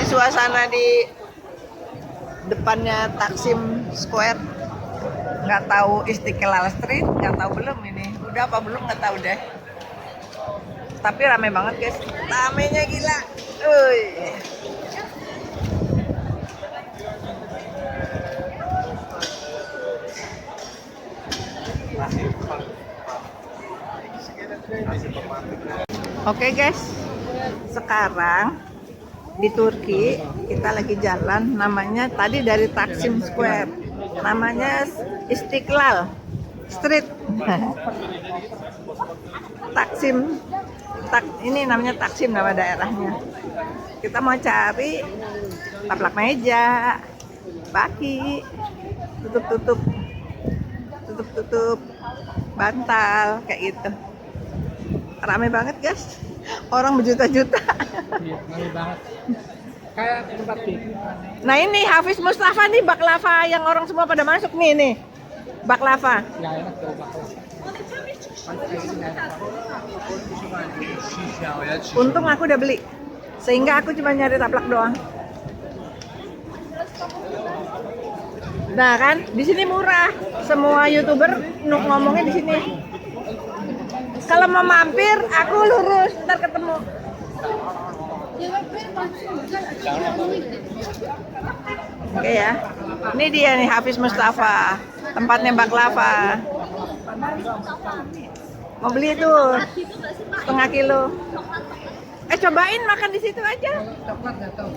suasana di depannya Taksim Square. Nggak tahu Istiqlal Street, nggak tahu belum ini. Udah apa belum nggak tahu deh. Tapi rame banget guys. Ramenya gila. Uy. Oke guys, sekarang di Turki kita lagi jalan, namanya tadi dari Taksim Square, namanya Istiqlal Street. Taksim, ini namanya Taksim nama daerahnya. Kita mau cari taplak meja, baki, tutup bantal kayak gitu. Rame banget guys, orang berjuta-juta. Iya, rame banget. Kayak tempat TV. Nah ini Hafiz Mustafa nih, baklava yang orang semua pada masuk nih baklava. Ya enak tuh bakal. Untung aku udah beli, sehingga aku cuma nyari taplak doang. Nah kan, di sini murah. Semua YouTuber ngomongnya di sini. Kalau mau mampir, aku lurus, ntar ketemu. Oke ya, ini dia nih Hafiz Mustafa, tempatnya baklava. Mau beli tuh setengah kilo. Cobain makan di situ aja. Coklat nggak tahu.